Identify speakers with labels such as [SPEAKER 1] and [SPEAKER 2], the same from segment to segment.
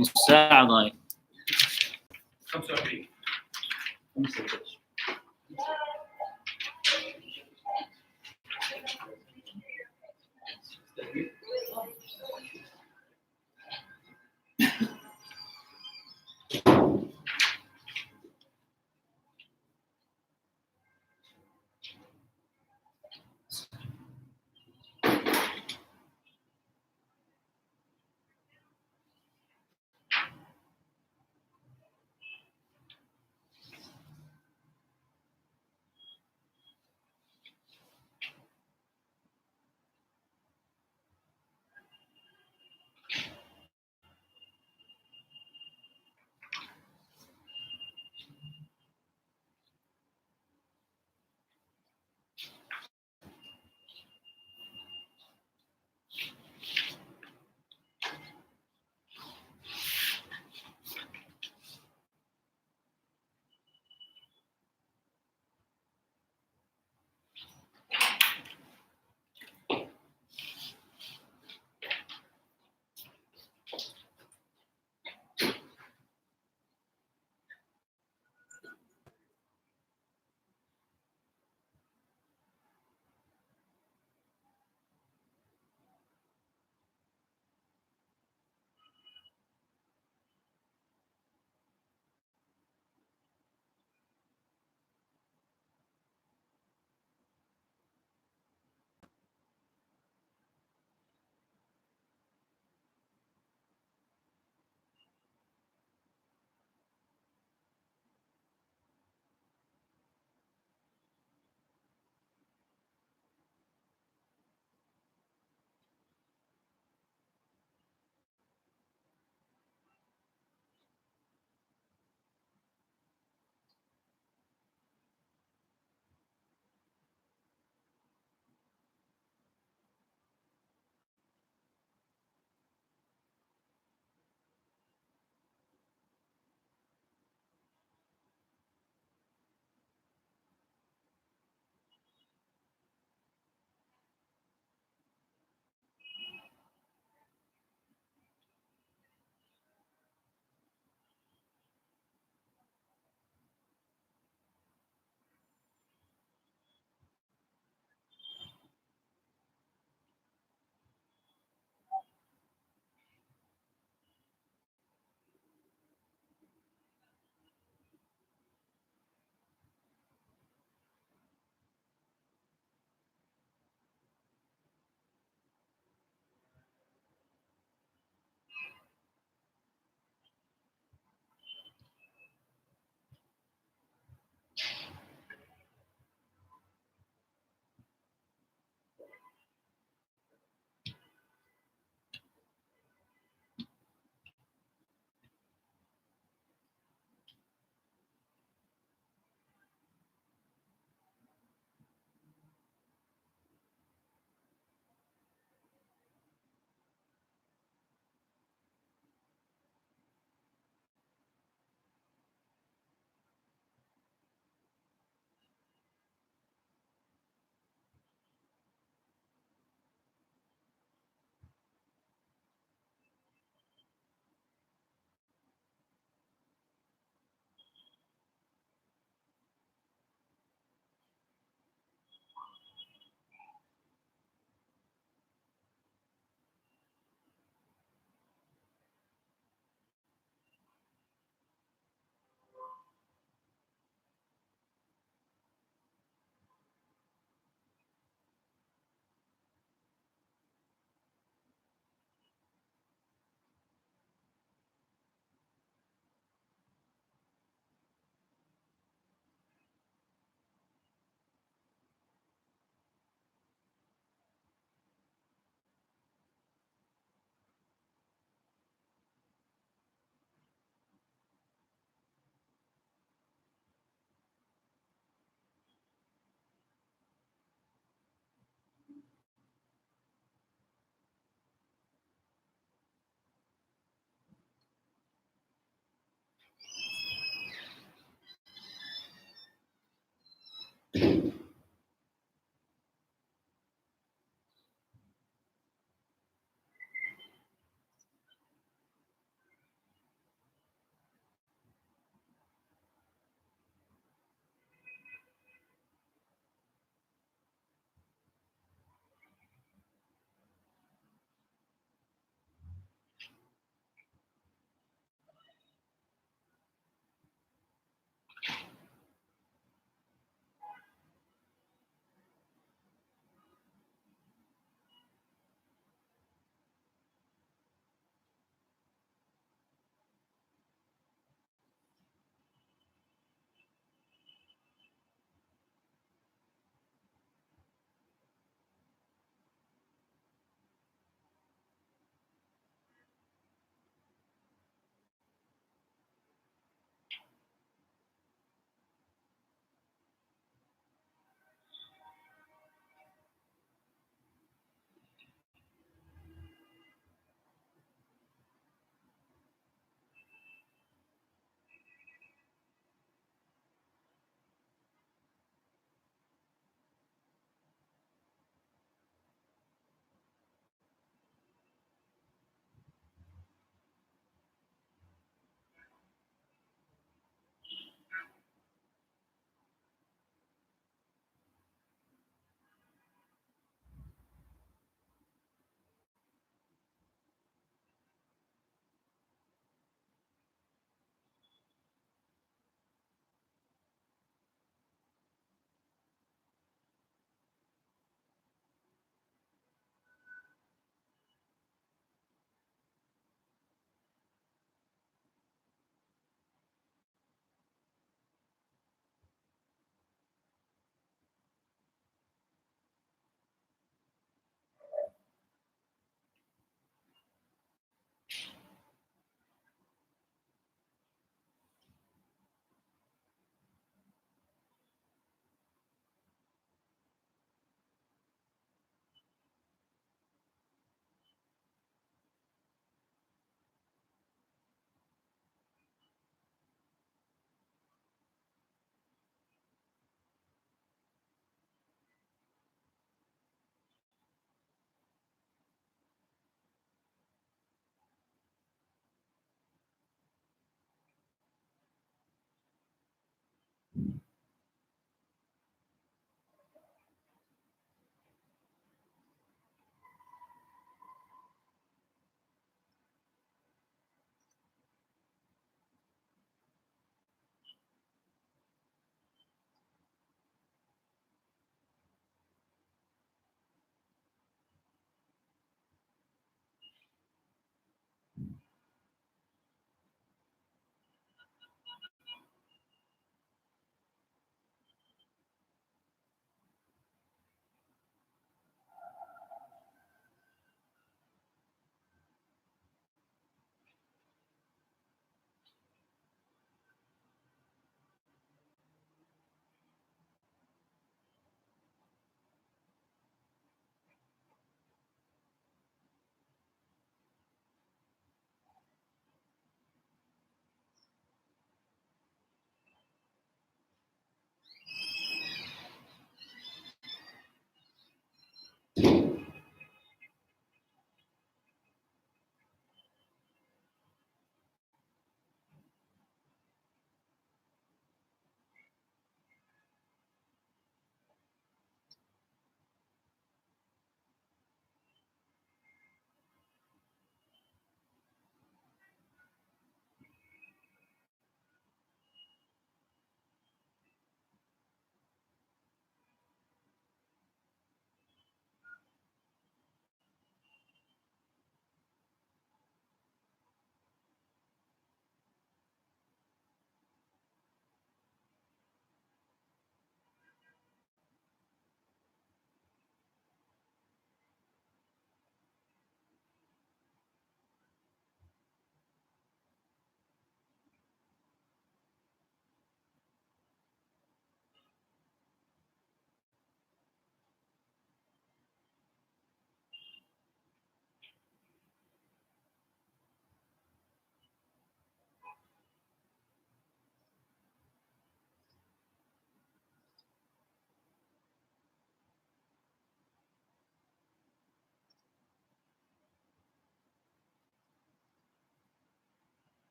[SPEAKER 1] نص ساعة ضايع.
[SPEAKER 2] 45.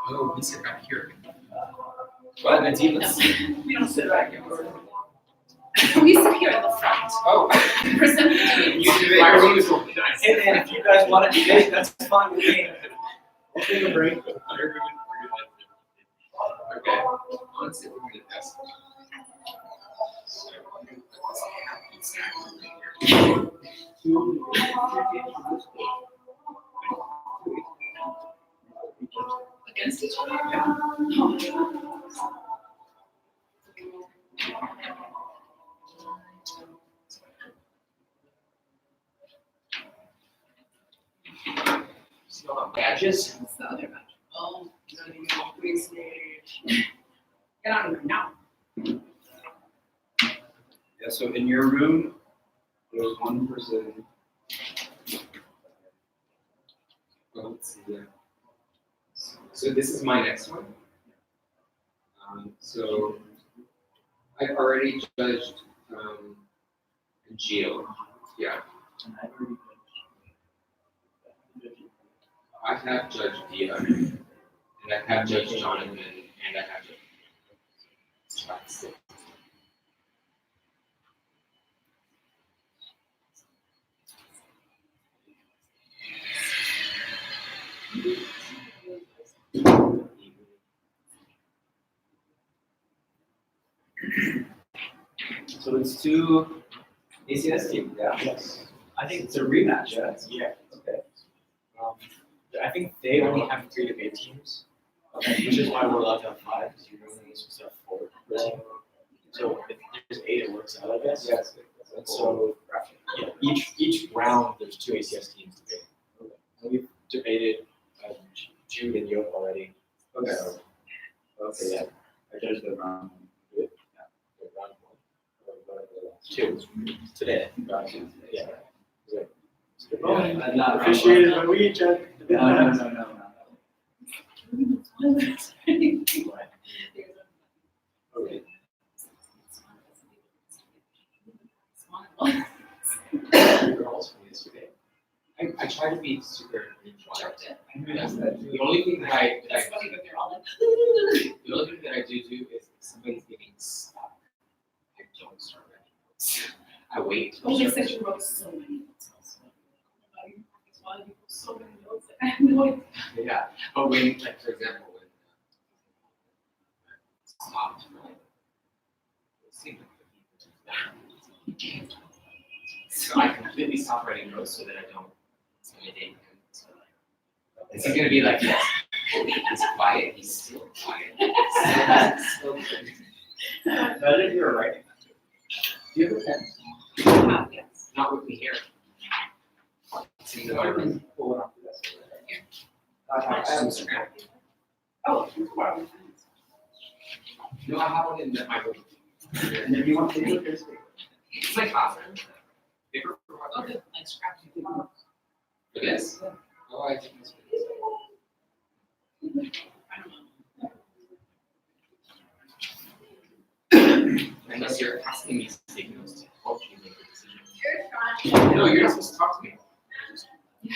[SPEAKER 1] Oh, we sit back here. What? Nadine, we don't sit back here.
[SPEAKER 2] We sit here in the front.
[SPEAKER 1] Oh.
[SPEAKER 2] Present the games.
[SPEAKER 1] My room is open.
[SPEAKER 3] Hey man, if you guys want to debate, that's fine with me.
[SPEAKER 1] We'll take a break. Okay. Let's see if we can get this. So, let's happy stack over here.
[SPEAKER 2] Against each other?
[SPEAKER 1] Yeah. Still have badges.
[SPEAKER 2] What's the other match? Oh, please. Get out of here now.
[SPEAKER 1] Yeah, so in your room, there's one person. Well, let's see, yeah. So this is my next one. So I've already judged Gio. Yeah. I have judged Dia, and I have judged Jonathan, and I have judged.
[SPEAKER 3] So it's two.
[SPEAKER 1] ACS team, yeah.
[SPEAKER 3] Yes. I think it's a rematch. Yeah.
[SPEAKER 1] Okay.
[SPEAKER 3] I think they only have 3 debate teams, which is why we're allowed to have 5. Because you're only supposed to have 4 per team. So if there's 8, it works out, I guess.
[SPEAKER 1] Yes.
[SPEAKER 3] And so yeah, each round there's 2 ACS teams debating. And we've debated Jude and Yoke already.
[SPEAKER 1] Okay.
[SPEAKER 3] So, okay, yeah. I judged the round. Good. Yeah. Round 1. 2 today. Yeah. Good.
[SPEAKER 1] I'm not
[SPEAKER 3] Appreciate it when we judge.
[SPEAKER 1] No.
[SPEAKER 3] Okay. Girls from yesterday.
[SPEAKER 1] I try to be super quiet.
[SPEAKER 2] It's
[SPEAKER 1] The only thing that I
[SPEAKER 2] funny that they're all like.
[SPEAKER 1] the only thing that I do is if somebody's getting stuck, I don't start writing. I wait.
[SPEAKER 2] Oh, they said you wrote so many notes also. Why you wrote so many notes? I have no idea.
[SPEAKER 1] Yeah, but when, like, for example, when stopped, right? It seemed like so I completely stop writing notes so that I don't intimidate him. So, like, is he gonna be like, yes, he's quiet, he's still quiet. So good.
[SPEAKER 3] I think you were right.
[SPEAKER 1] Do you have a pen?
[SPEAKER 2] Yes.
[SPEAKER 1] Not with me here. It's in my room.
[SPEAKER 3] Pull it off the desk.
[SPEAKER 1] I have some scrap.
[SPEAKER 2] Oh, you can borrow my pens.
[SPEAKER 1] No, I have one in my room.
[SPEAKER 3] And if you want to do it,
[SPEAKER 1] It's my classroom. Paper for
[SPEAKER 2] Oh, good, like scrap. You can borrow.
[SPEAKER 1] For this? Oh, I think this
[SPEAKER 2] I don't know.
[SPEAKER 1] unless you're asking me to take notes to help you make a decision.
[SPEAKER 2] You're trying.
[SPEAKER 1] No, you're not supposed to talk to me.
[SPEAKER 2] Yeah.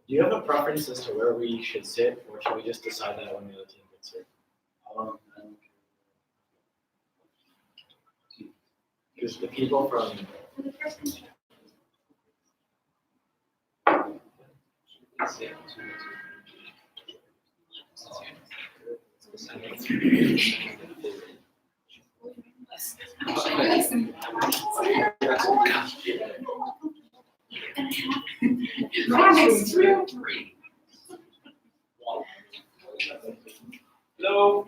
[SPEAKER 3] Do you have a preference as to where we should sit, or should we just decide that when the other team gets here? Because the people from
[SPEAKER 1] Hello.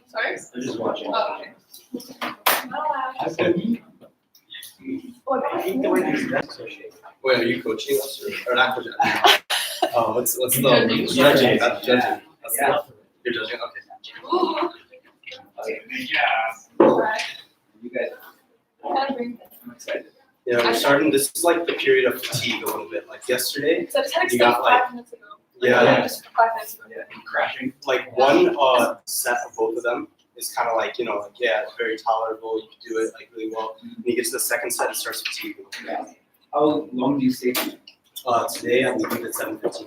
[SPEAKER 2] Sorry?
[SPEAKER 3] they're just watching.
[SPEAKER 2] Oh, okay.
[SPEAKER 3] I think the way these desks are shaped.
[SPEAKER 4] Wait, are you coaching us or not coaching? Oh, what's the
[SPEAKER 2] Judging.
[SPEAKER 4] judging? That's judging. That's
[SPEAKER 3] Yeah.
[SPEAKER 4] You're judging. Okay.
[SPEAKER 2] Ooh.
[SPEAKER 4] You guys.
[SPEAKER 1] I'm excited.
[SPEAKER 4] Yeah, we're starting. This is like the period of fatigue a little bit. Like yesterday.
[SPEAKER 5] So text
[SPEAKER 4] You
[SPEAKER 5] like
[SPEAKER 4] got, like-
[SPEAKER 5] 5 minutes ago.
[SPEAKER 4] Yeah.
[SPEAKER 5] Just 5 minutes ago.
[SPEAKER 4] Yeah. Crashing. Like one set of both of them is kind of like like it's very tolerable. You can do it like really well. When you get to the second set, it starts fatiguing.
[SPEAKER 1] How long do you stay?
[SPEAKER 4] Today I'm leaving at 7:15.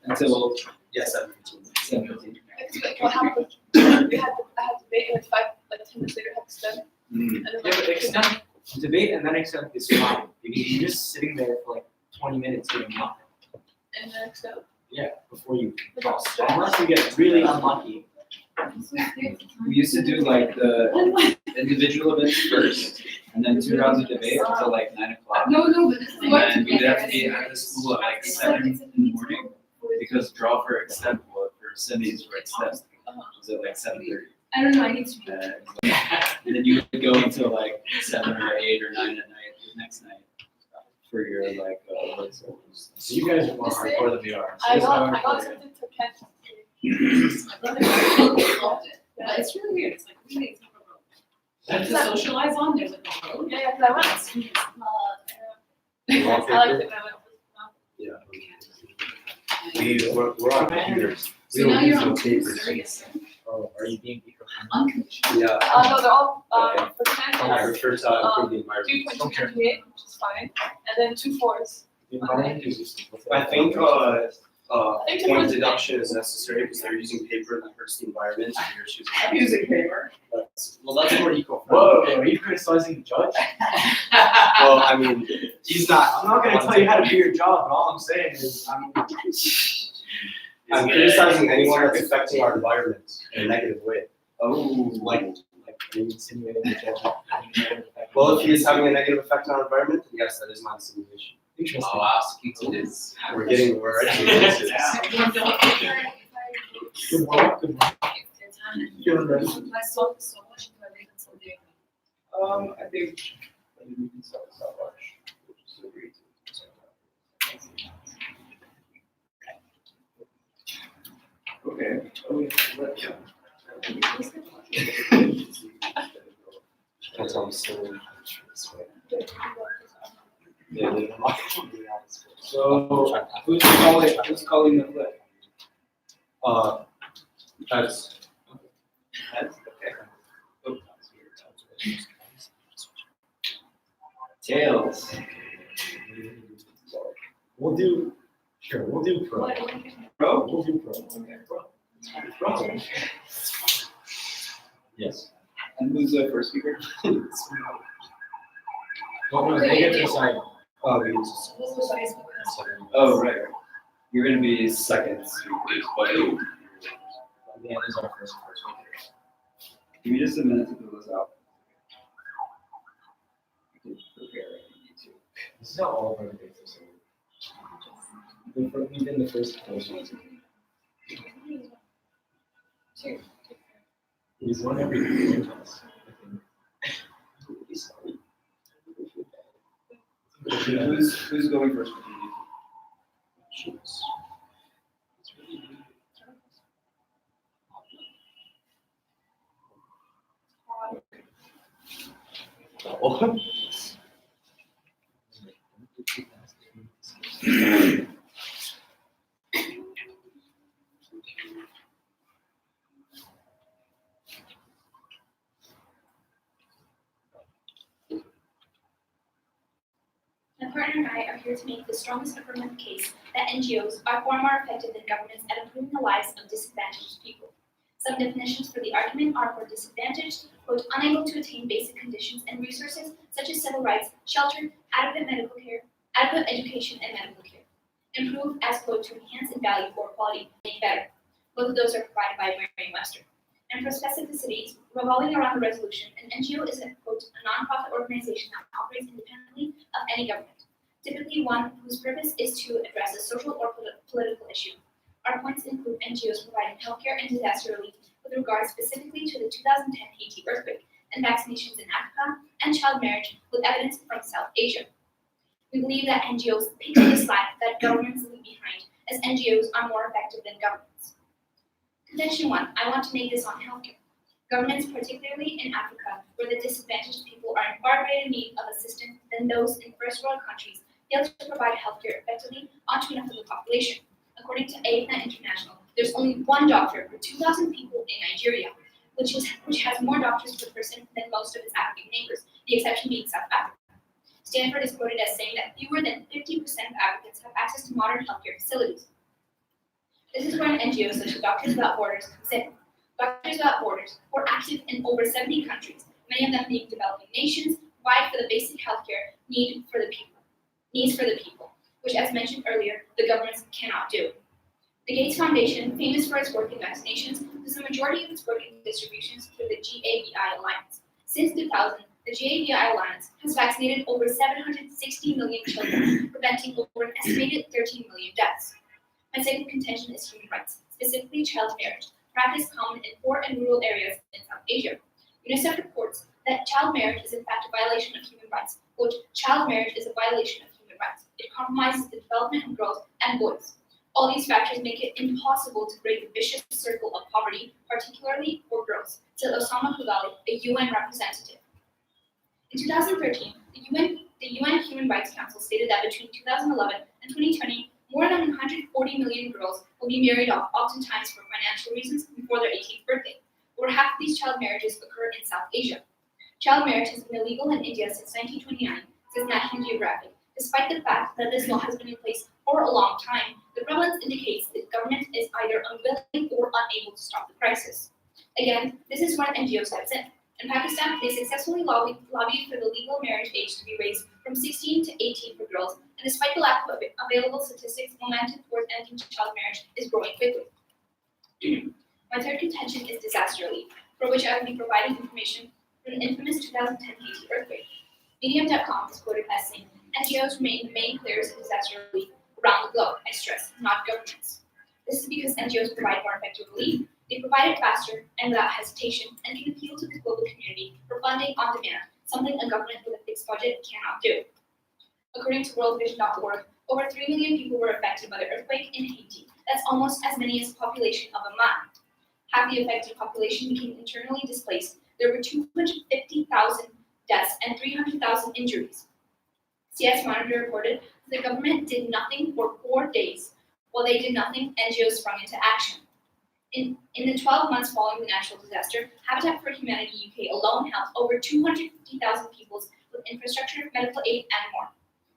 [SPEAKER 1] Until
[SPEAKER 4] 7:15.
[SPEAKER 1] 7:15.
[SPEAKER 5] It's like what happened? I had debate and 10 minutes later I had to study.
[SPEAKER 1] Mm.
[SPEAKER 5] And then
[SPEAKER 1] Yeah, but extend
[SPEAKER 3] debate and then accept is fine, because you're just sitting there for like 20 minutes doing nothing.
[SPEAKER 2] And then so.
[SPEAKER 3] Yeah, before you
[SPEAKER 2] Without
[SPEAKER 3] cross.
[SPEAKER 2] stress.
[SPEAKER 3] Unless you get really unlucky.
[SPEAKER 6] We used to do like the individual events first, and then 2 rounds of debate until like 9 o'clock.
[SPEAKER 2] No, but this is
[SPEAKER 6] And
[SPEAKER 2] what.
[SPEAKER 6] then we'd have to be at the school at like 7 in the morning, because draw for extent, well, for semis for extent was at like 7:30.
[SPEAKER 2] I don't know, I need to be.
[SPEAKER 6] And then you would go until like 7 or 8 or 9 at night, the next night, for your like, what's it?
[SPEAKER 3] So you guys are more hardcore than we are. So
[SPEAKER 5] I
[SPEAKER 3] this is how
[SPEAKER 5] got
[SPEAKER 3] hardcore we are.
[SPEAKER 5] something to catch.
[SPEAKER 2] My brother loved it, but it's really weird, it's like, we need to have a road. To socialize on, there's like a road.
[SPEAKER 5] Yeah, because I went to school. I like it.
[SPEAKER 4] Yeah. We're on computers. We
[SPEAKER 2] So now
[SPEAKER 4] don't
[SPEAKER 2] you're
[SPEAKER 4] use no
[SPEAKER 2] on
[SPEAKER 4] papers.
[SPEAKER 2] serious,
[SPEAKER 3] Oh, are you being eco-friendly?
[SPEAKER 2] unconditional.
[SPEAKER 4] Yeah.
[SPEAKER 5] No, they're all, for
[SPEAKER 4] I
[SPEAKER 5] 10 is
[SPEAKER 4] prefer to improve the environment.
[SPEAKER 5] 3.228, which is fine, and then 2 4s.
[SPEAKER 3] The environment is useless.
[SPEAKER 4] I think,
[SPEAKER 5] think
[SPEAKER 4] point
[SPEAKER 5] towards-
[SPEAKER 4] deduction is necessary because they're using paper that hurts the environment and you're choosing.
[SPEAKER 2] I'm using paper.
[SPEAKER 4] Well, that's more eco-friendly.
[SPEAKER 3] Whoa, are you criticizing the judge?
[SPEAKER 4] Well, I mean, he's not.
[SPEAKER 3] I'm not gonna tell you how to do your job, but all I'm saying is,
[SPEAKER 4] I'm criticizing anyone that's affecting our environment in a negative way.
[SPEAKER 3] oh, like, are you insinuating the judge?
[SPEAKER 4] Well, if he is having a negative effect on our environment, then yes, that is my insinuation.
[SPEAKER 3] Interesting.
[SPEAKER 1] Oh, wow, sticking to this.
[SPEAKER 4] We're already getting into this.
[SPEAKER 3] Good work, good work. Feeling ready?
[SPEAKER 2] I saw this so much, but I didn't so day.
[SPEAKER 6] I think maybe we can start with South March, which is agreed to. Okay. Oh, yeah.
[SPEAKER 4] That's what I'm saying.
[SPEAKER 6] So, who's calling the flip?
[SPEAKER 4] That's,
[SPEAKER 6] Heads? Okay. Tails.
[SPEAKER 3] We'll do pro.
[SPEAKER 6] Pro?
[SPEAKER 3] We'll do pro. Okay. Pro. Yes.
[SPEAKER 6] And who's the first speaker?
[SPEAKER 3] Well, no, they get to decide.
[SPEAKER 6] Oh, right. You're gonna be second speaker, but
[SPEAKER 3] Dan is our first speaker.
[SPEAKER 6] give me just a minute to fill this out. I can prepare if you need to.
[SPEAKER 3] This is not all of our debates, so we've been the first person. He's won every contest, I think.
[SPEAKER 6] Who's going first with you?
[SPEAKER 7] My partner and I are here to make the strongest affirmative case that NGOs are far more effective than governments at improving the lives of disadvantaged people. Some definitions for the argument are for disadvantaged, quote, unable to attain basic conditions and resources such as civil rights, shelter, adequate medical care, adequate education, and medical care. Improve as, quote, to enhance in value or quality, make better. Both of those are provided by Merriam-Webster. And for specificities revolving around the resolution, an NGO is a, quote, a nonprofit organization that operates independently of any government, typically one whose purpose is to address a social or political issue. Our points include NGOs providing healthcare and disaster relief with regard specifically to the 2010 Haiti earthquake and vaccinations in Africa and child marriage with evidence from South Asia. We believe that NGOs pick up the slack that governments leave behind, as NGOs are more effective than governments. Contention 1, I want to make this on healthcare. Governments, particularly in Africa, where the disadvantaged people are in far greater need of assistance than those in first world countries, fail to provide healthcare effectively onto enough of the population. According to Aetna International, there's only one doctor for 2,000 people in Nigeria, which has more doctors per person than most of its African neighbors, the exception being South Africa. Stanford is quoted as saying that fewer than 50% of Africans have access to modern healthcare facilities. This is where an NGO such as Doctors Without Borders comes in. Doctors Without Borders were active in over 70 countries, many of them being developing nations, provide for the basic healthcare needs for the people, which, as mentioned earlier, the governments cannot do. The Gates Foundation, famous for its work in vaccinations, does the majority of its work in distributions through the GAVI Alliance. Since 2000, the GAVI Alliance has vaccinated over 760 million children, preventing over an estimated 13 million deaths. My second contention is human rights, specifically child marriage, practice common in poor and rural areas in South Asia. UNICEF reports that child marriage is in fact a violation of human rights. Quote, child marriage is a violation of human rights. It compromises the development and growth and boys. All these factors make it impossible to break the vicious circle of poverty, particularly for girls, said Osama Koulibaly, a UN representative. In 2013, the UN Human Rights Council stated that between 2011 and 2020, more than 140 million girls will be married off, oftentimes for financial reasons, before their 18th birthday. Over half of these child marriages occur in South Asia. Child marriage has been illegal in India since 1929, says National Geographic. Despite the fact that this law has been in place for a long time, the prevalence indicates that the government is either unwilling or unable to stop the crisis. Again, this is where NGO steps in. In Pakistan, they successfully lobbied for the legal marriage age to be raised from 16 to 18 for girls, and despite the lack of available statistics, momentum towards ending child marriage is growing quickly. My third contention is disaster relief, for which I will be providing information from the infamous 2010 Haiti earthquake. Medium.com is quoted as saying, NGOs remain the main players in disaster relief around the globe, I stress, not governments. This is because NGOs provide more effective relief, they provide it faster and without hesitation, and can appeal to the global community for funding on demand, something a government with a fixed budget cannot do. According to worldvision.org, over 3 million people were affected by the earthquake in Haiti. That's almost as many as the population of Oman. Half the affected population became internally displaced. There were 250,000 deaths and 300,000 injuries. CS Monitor reported that the government did nothing for 4 days. While they did nothing, NGOs sprung into action. In the 12 months following the natural disaster, Habitat for Humanity UK alone helped over 250,000 people with infrastructure, medical aid, and more.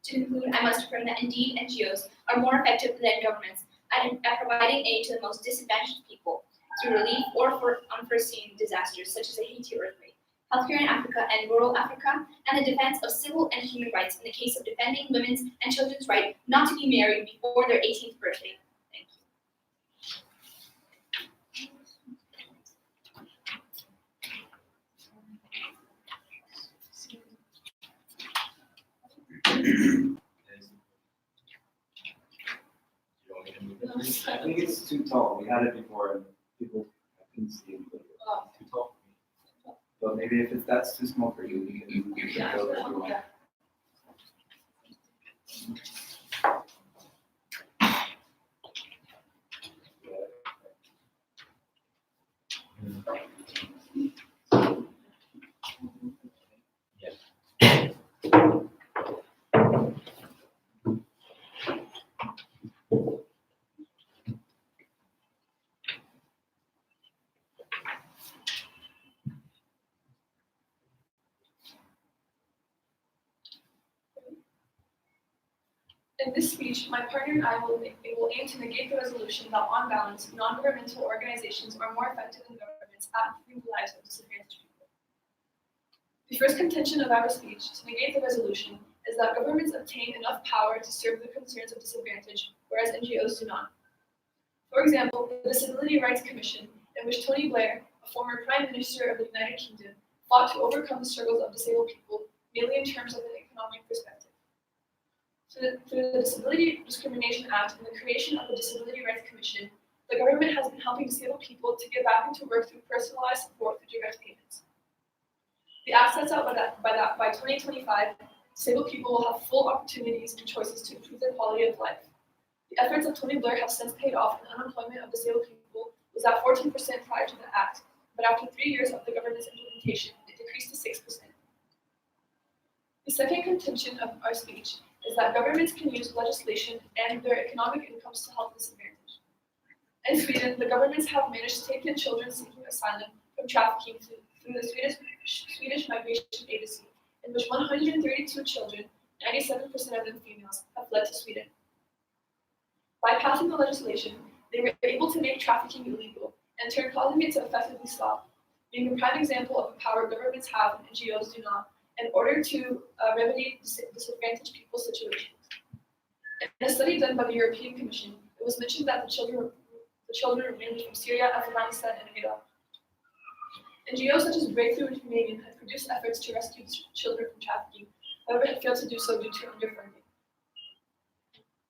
[SPEAKER 7] To conclude, I must affirm that indeed NGOs are more effective than governments at providing aid to the most disadvantaged people through relief or for unforeseen disasters such as the Haiti earthquake, healthcare in Africa and rural Africa, and the defense of civil and human rights in the case of defending women's and children's right not to be married before their 18th birthday. Thank you.
[SPEAKER 6] I think it's too tall. We had it before and people couldn't see it. Too tall. But maybe if that's too small for you, we can go there if you want.
[SPEAKER 5] In this speech, my partner and I will aim to negate the resolution that, on balance, non-governmental organizations are more effective than governments at improving the lives of disadvantaged people. The first contention of our speech to negate the resolution is that governments obtain enough power to serve the concerns of disadvantage, whereas NGOs do not. For example, the Disability Rights Commission, in which Tony Blair, a former Prime Minister of the United Kingdom, fought to overcome the struggles of disabled people, mainly in terms of an economic perspective. Through the Disability Discrimination Act and the creation of the Disability Rights Commission, the government has been helping disabled people to get back into work through personalized support through direct payments. The act sets out by 2025, disabled people will have full opportunities and choices to improve their quality of life. The efforts of Tony Blair have since paid off, and unemployment of disabled people was at 14% prior to the act, but after 3 years of the government's implementation, it decreased to 6%. The second contention of our speech is that governments can use legislation and their economic incomes to help disadvantaged. In Sweden, the governments have managed to take in children seeking asylum from trafficking through the Swedish Migration Agency, in which 132 children, 97% of them females, have fled to Sweden. By passing the legislation, they were able to make trafficking illegal and turn causing it to effectively stop, being a prime example of the power governments have and NGOs do not, in order to remedy disadvantaged people's situations. In a study done by the European Commission, it was mentioned that the children ranged from Syria, Afghanistan, and Iraq. NGOs such as Breakthrough Ukrainian had produced efforts to rescue children from trafficking, however had failed to do so due to underfunding.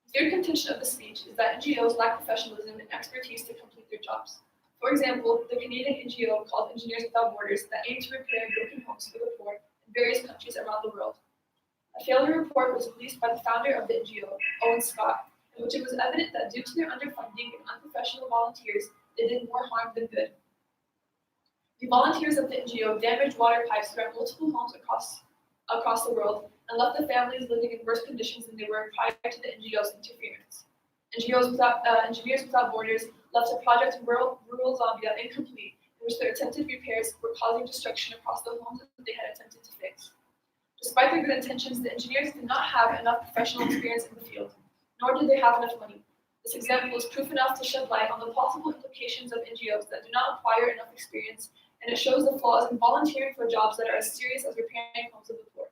[SPEAKER 5] The third contention of the speech is that NGOs lack professionalism and expertise to complete their jobs. For example, the Canadian NGO called Engineers Without Borders that aimed to repair broken homes for the poor in various countries around the world. A failure report was released by the founder of the NGO, Owen Scott, in which it was evident that due to their underfunding and unprofessional volunteers, they did more harm than good. The volunteers of the NGO damaged water pipes throughout multiple homes across the world and left the families living in worse conditions than they were prior to the NGO's interference. Engineers Without Borders left a project in rural Zambia incomplete, in which their attempted repairs were causing destruction across the homes that they had attempted to fix. Despite their good intentions, the engineers did not have enough professional experience in the field, nor did they have enough money. This example is proof enough to shed light on the possible implications of NGOs that do not acquire enough experience, and it shows the flaws in volunteering for jobs that are as serious as repairing homes of the poor.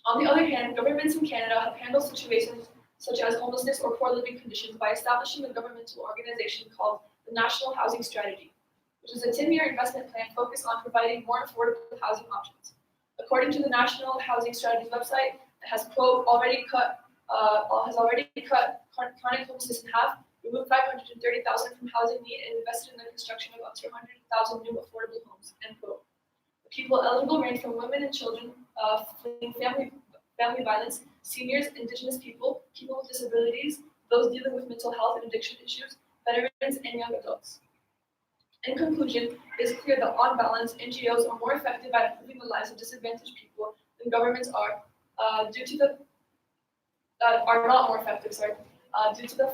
[SPEAKER 5] On the other hand, governments in Canada have handled situations such as homelessness or poor living conditions by establishing a governmental organization called the National Housing Strategy, which is a 10-year investment plan focused on providing more affordable housing options. According to the National Housing Strategy's website, it has, quote, already cut chronic homelessness in half, removed 530,000 from housing need, and invested in the construction of up to 100,000 new affordable homes, end quote. The people eligible range from women and children fleeing family violence, seniors, indigenous people, people with disabilities, those dealing with mental health and addiction issues, veterans, and young adults. In conclusion, it is clear that on balance, NGOs are more effective at improving the lives of disadvantaged people than governments are, due to the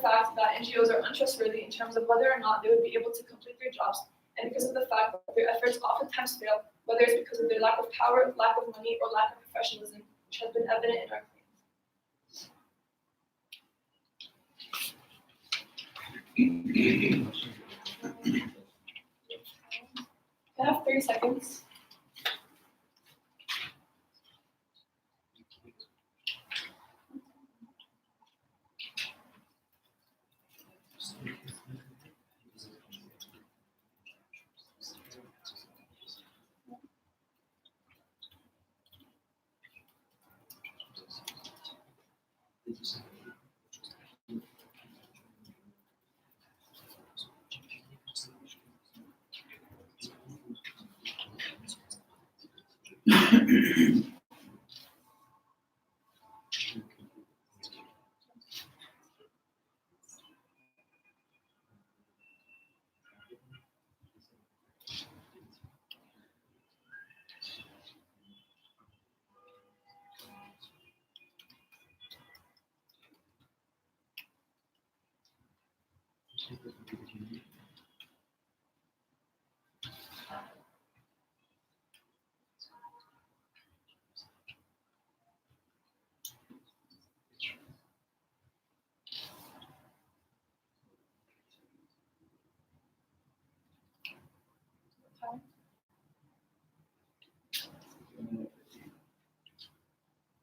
[SPEAKER 5] fact that NGOs are untrustworthy in terms of whether or not they would be able to complete their jobs, and because of the fact that their efforts oftentimes fail, whether it's because of their lack of power, lack of money, or lack of professionalism, which has been evident in our claims. I have 30 seconds.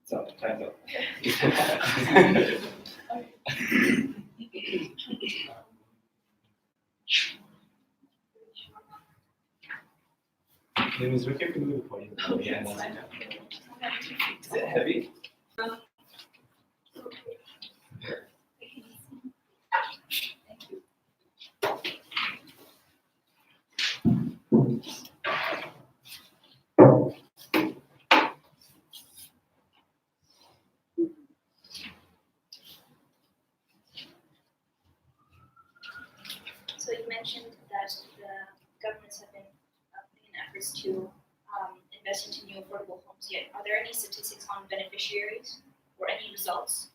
[SPEAKER 6] So, time's up.
[SPEAKER 3] It was okay if we move the podium. Yeah. Is it heavy?
[SPEAKER 7] So you mentioned that the governments have been putting in efforts to invest into new affordable homes yet. Are there any statistics on beneficiaries or any results,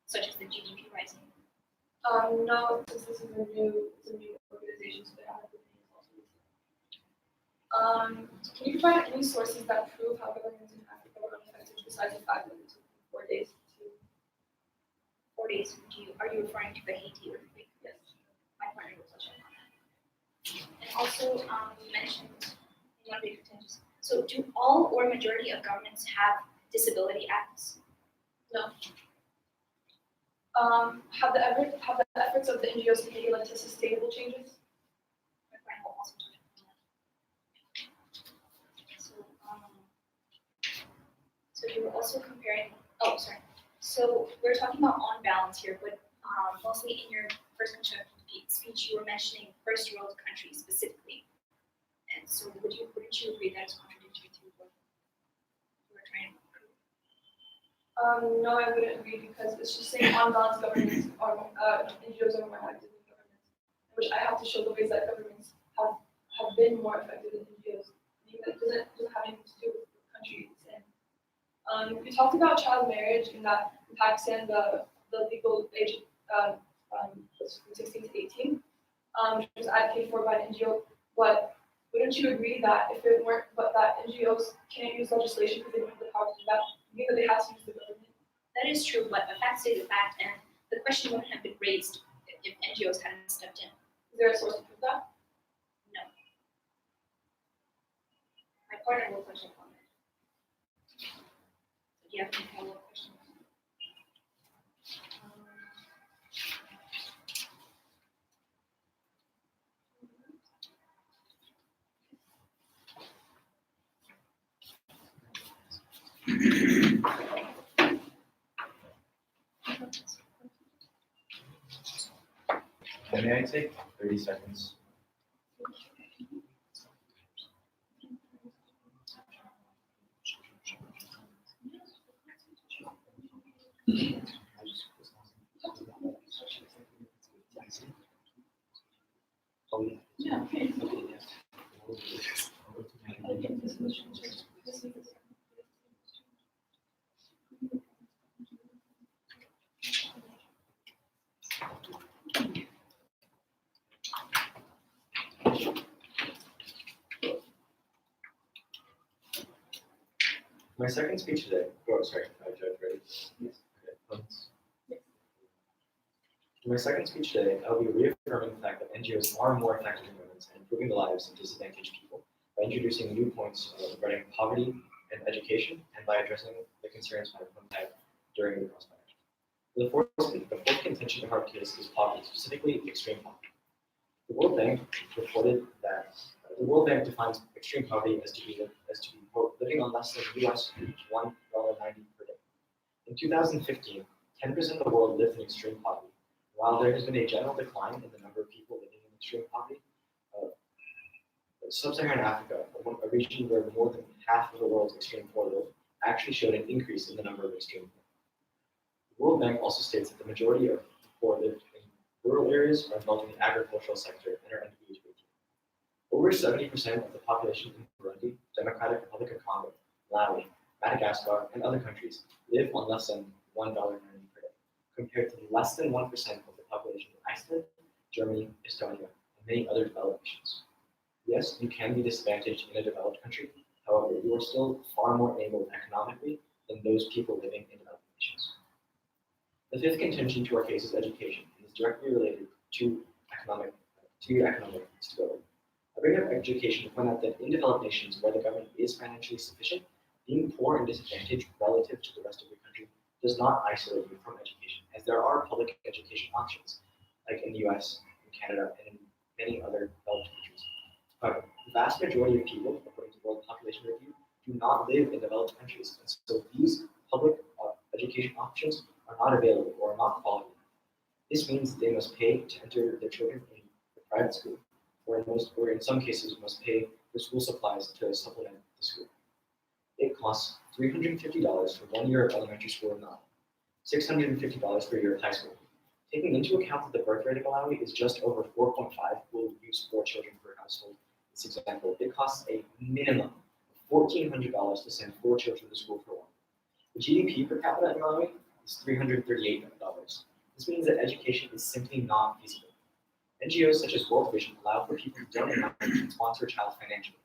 [SPEAKER 7] such as the GDP rising?
[SPEAKER 5] No, since this is a new organization, so they haven't been involved. Can you provide any sources that prove how governments in Africa were unaffected besides the fact that it took 4 days to
[SPEAKER 7] 4 days, are you referring to the Haiti earthquake?
[SPEAKER 5] Yes.
[SPEAKER 7] My partner will touch on that. And also, you mentioned in one of your contentions, So do all or majority of governments have disability acts?
[SPEAKER 5] Have the efforts of the NGOs community led to sustainable changes?
[SPEAKER 7] My friend will also touch on that. So you were also comparing, oh, sorry. So we're talking about on balance here, but mostly in your first speech, you were mentioning first world countries specifically. And so wouldn't you agree that is contradictory to what you were trying to prove?
[SPEAKER 5] No, I wouldn't agree because it's just saying on balance governments are NGOs are more effective than governments, which I have to show the ways that governments have been more effective than NGOs. It doesn't have anything to do with the country it's in. We talked about child marriage and that in Pakistan the legal age was from 16 to 18, which was advocated for by an NGO. But wouldn't you agree that if it weren't, but that NGOs can't use legislation because they don't have the power to do that, mean that they have to use the government?
[SPEAKER 7] That is true, but the fact stays the fact, and the question wouldn't have been raised if NGOs hadn't stepped in.
[SPEAKER 5] Is there a source to prove that?
[SPEAKER 7] No. My partner will touch upon that. Do you have any follow-up questions?
[SPEAKER 3] May I take 30 seconds?
[SPEAKER 2] Yeah.
[SPEAKER 3] My second speech today, oh, sorry, Judge, ready? Yes. Okay. In my second speech today, I'll be reaffirming the fact that NGOs are more effective than governments in improving the lives of disadvantaged people by introducing new points regarding poverty and education and by addressing the concerns found during the crossfire. The fourth contention of our case is poverty, specifically extreme poverty. The World Bank reported that the World Bank defines extreme poverty as to be quote, living on less than US $1.90 per day. In 2015, 10% of the world lived in extreme poverty. While there has been a general decline in the number of people living in extreme poverty, Sub-Saharan Africa, a region where more than half of the world's extreme poor live, actually showed an increase in the number of extreme poor. The World Bank also states that the majority of the poor live in rural areas or involved in the agricultural sector and are under the age of 18. Over 70% of the population in Burundi, Democratic Republic of Congo, Malawi, Madagascar, and other countries live on less than $1.90 per day, compared to less than 1% of the population in Iceland, Germany, Estonia, and many other developed nations. Yes, you can be disadvantaged in a developed country. However, you are still far more enabled economically than those people living in developed nations. The fifth contention to our case is education and is directly related to economic stability. I bring up education to point out that in developed nations where the government is financially sufficient, being poor and disadvantaged relative to the rest of the country does not isolate you from education, as there are public education options, like in the US, in Canada, and in many other developed countries. However, the vast majority of people, according to World Population Review, do not live in developed countries, and so these public education options are not available or are not quality. This means they must pay to enter their children in a private school, or in some cases must pay for school supplies to supplement the school. It costs $350 for 1 year of elementary school in Malawi, $650 per year of high school. Taking into account that the birth rate of Malawi is just over 4.5, will use 4 children per household. This example, it costs a minimum of $1,400 to send 4 children to school for 1. The GDP per capita in Malawi is $338. This means that education is simply not feasible. NGOs such as World Vision allow for people who don't have money to sponsor a child financially.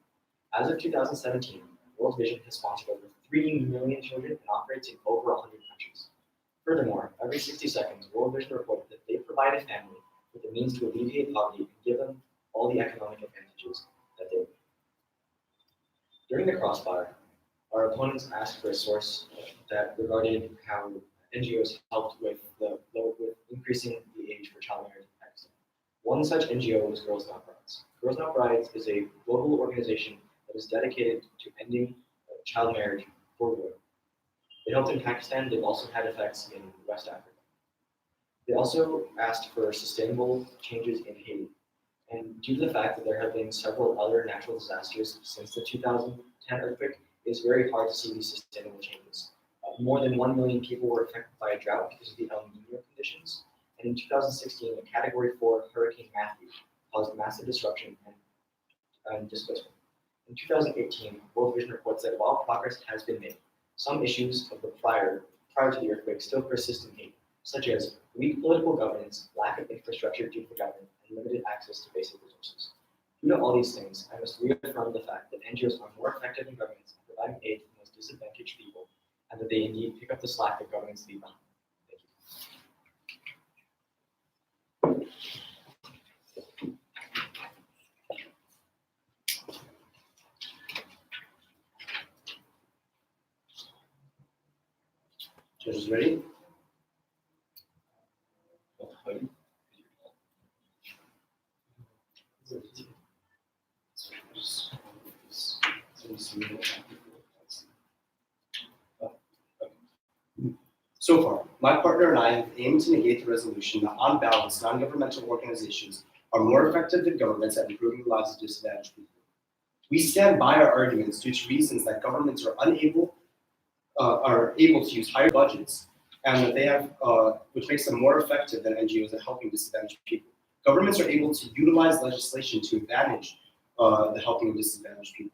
[SPEAKER 3] As of 2017, World Vision has sponsored over 3 million children and operates in over 100 countries. Furthermore, every 60 seconds, World Vision reported that they provide a family with the means to alleviate poverty and give them all the economic advantages that they need. During the crossfire, our opponents asked for a source that regarded how NGOs helped with increasing the age for child marriage in Pakistan. One such NGO was Girls Not Brides. Girls Not Brides is a global organization that is dedicated to ending child marriage for women. They helped in Pakistan. They've also had effects in West Africa. They also asked for sustainable changes in Haiti. And due to the fact that there have been several other natural disasters since the 2010 earthquake, it's very hard to see these sustainable changes. More than 1 million people were affected by a drought because of the El Nino conditions. And in 2016, a Category 4 Hurricane Matthew caused massive disruption and displacement. In 2018, World Vision reports that while progress has been made, some issues of the prior to the earthquake still persist in Haiti, such as weak political governance, lack of infrastructure due to the government, and limited access to basic resources. Due to all these things, I must reaffirm the fact that NGOs are more effective than governments in providing aid to the most disadvantaged people, and that they indeed pick up the slack that governments leave behind. Thank you.
[SPEAKER 4] Judges ready? So far, my partner and I have aimed to negate the resolution that on balance, non-governmental organizations are more effective than governments at improving the lives of disadvantaged people. We stand by our arguments due to reasons that governments are able to use higher budgets, and that they have, which makes them more effective than NGOs at helping disadvantaged people. Governments are able to utilize legislation to advantage the helping of disadvantaged people.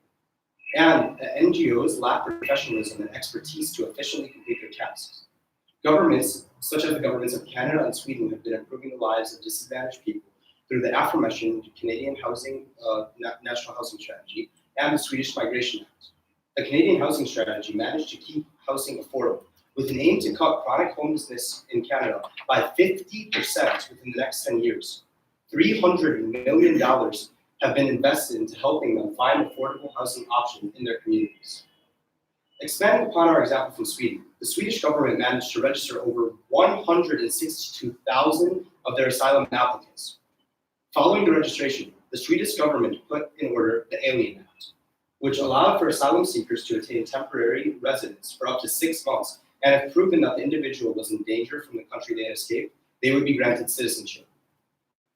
[SPEAKER 4] And NGOs lack professionalism and expertise to efficiently complete their tasks. Governments, such as the governments of Canada and Sweden, have been improving the lives of disadvantaged people through the aforementioned Canadian National Housing Strategy and the Swedish Migration Act. The Canadian Housing Strategy managed to keep housing affordable, with an aim to cut chronic homelessness in Canada by 50% within the next 10 years. $300 million have been invested into helping them find affordable housing options in their communities. Expanding upon our example from Sweden, the Swedish government managed to register over 162,000 of their asylum applicants. Following the registration, the Swedish government put in order the Alien Act, which allowed for asylum seekers to attain temporary residence for up to 6 months, and if proven that the individual was in danger from the country they had escaped, they would be granted citizenship.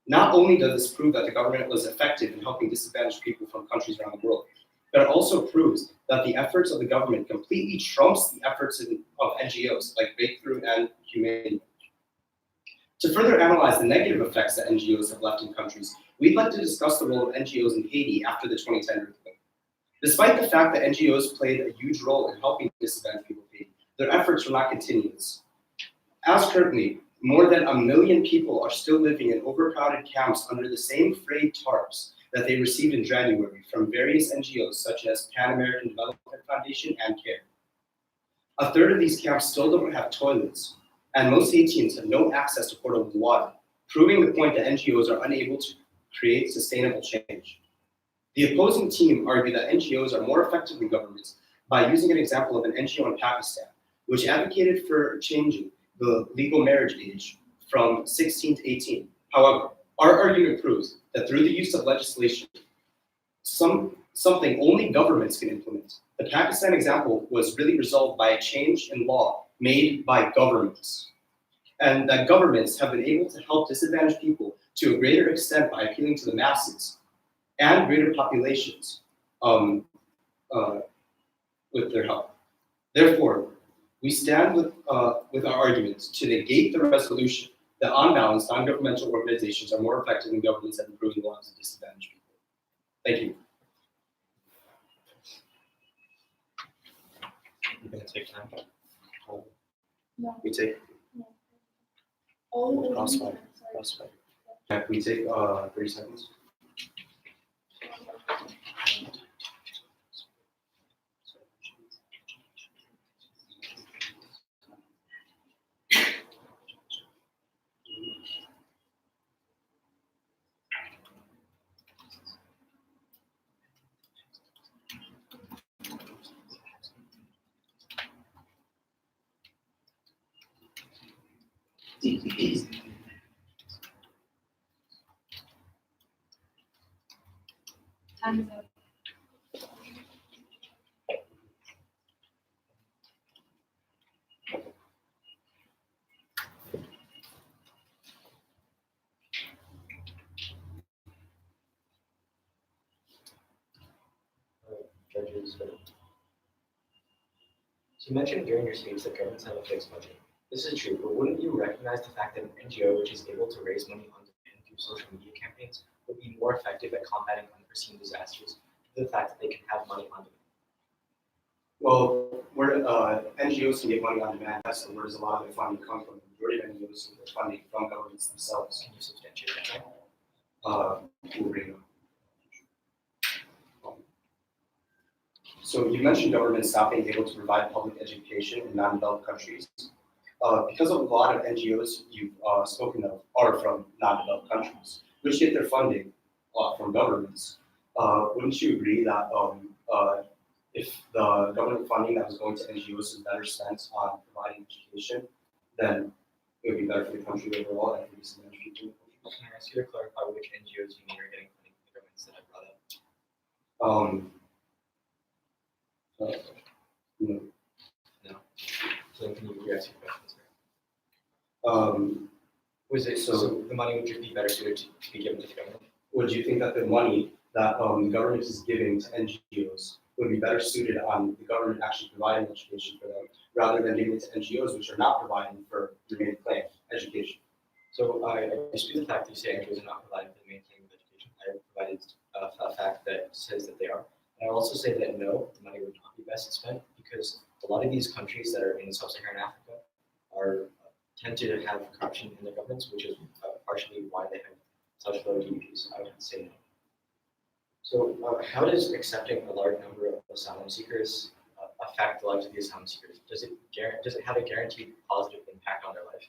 [SPEAKER 4] Not only does this prove that the government was effective in helping disadvantaged people from countries around the world, but it also proves that the efforts of the government completely trumps the efforts of NGOs like Breakthrough and Humanity. To further analyze the negative effects that NGOs have left in countries, we'd like to discuss the role of NGOs in Haiti after the 2010 earthquake. Despite the fact that NGOs played a huge role in helping disadvantaged people in Haiti, their efforts were not continuous. As currently, more than 1 million people are still living in overcrowded camps under the same frayed tarps that they received in January from various NGOs such as Pan American Development Foundation and CARE. A third of these camps still don't have toilets, and most Haitians have no access to potable water, proving the point that NGOs are unable to create sustainable change. The opposing team argued that NGOs are more effective than governments by using an example of an NGO in Pakistan, which advocated for changing the legal marriage age from 16 to 18. However, our argument proves that through the use of legislation, something only governments can implement. The Pakistan example was really resolved by a change in law made by governments, and that governments have been able to help disadvantaged people to a greater extent by appealing to the masses and greater populations with their help. Therefore, we stand with our arguments to negate the resolution that on balance, non-governmental organizations are more effective than governments at improving the lives of disadvantaged people. Thank you.
[SPEAKER 3] You're going to take time?
[SPEAKER 5] No.
[SPEAKER 4] We take
[SPEAKER 5] Oh,
[SPEAKER 4] crossfire. Can we take 30 seconds?
[SPEAKER 2] Time is up.
[SPEAKER 3] Judges. So you mentioned during your speech that governments have a fixed budget. This is true, but wouldn't you recognize the fact that an NGO which is able to raise money on demand through social media campaigns would be more effective at combating unforeseen disasters due to the fact that they can have money on demand?
[SPEAKER 4] Well, where NGOs can get money on demand, that's where does a lot of their funding come from. The majority of NGOs get their funding from governments themselves.
[SPEAKER 3] Can you substantiate that?
[SPEAKER 4] We'll bring it up. So you mentioned governments not being able to provide public education in non-developed countries. Because a lot of NGOs you've spoken of are from non-developed countries, which get their funding from governments. Wouldn't you agree that if the government funding that was going to NGOs is better spent on providing education, then it would be better for the country overall and for disadvantaged people?
[SPEAKER 3] Can I ask you to clarify which NGOs you mean are getting funding from the governments that I brought up?
[SPEAKER 4] No.
[SPEAKER 3] So can you re-ask your questions?
[SPEAKER 4] Was it
[SPEAKER 3] So the money would just be better suited to be given to the government?
[SPEAKER 4] would you think that the money that the government is giving to NGOs would be better suited on the government actually providing education for them rather than giving it to NGOs which are not providing for your main claim, education?
[SPEAKER 3] So I dispute the fact that you say NGOs are not providing for the main claim of education. I have provided a fact that says that they are. And I also say that no, the money would not be best spent because a lot of these countries that are in sub-Saharan Africa tend to have corruption in their governments, which is partially why they have such low GDPs. I would say no. So how does accepting a large number of asylum seekers affect the lives of the asylum seekers? Does it have a guaranteed positive impact on their life?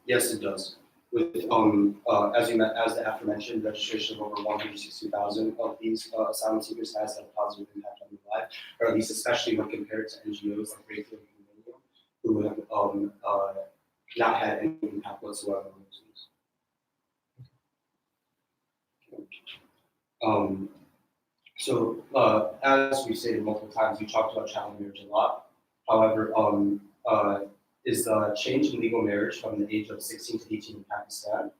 [SPEAKER 4] Yes, it does. With as the aforementioned, registration of over 160,000 of these asylum seekers has had a positive impact on their life, or at least especially when compared to NGOs like Breakthrough and Convenio, who have not had any impact whatsoever on those things. So as we stated multiple times, we talked about child marriage a lot. However, is the change in legal marriage from the age of 16 to 18 in Pakistan,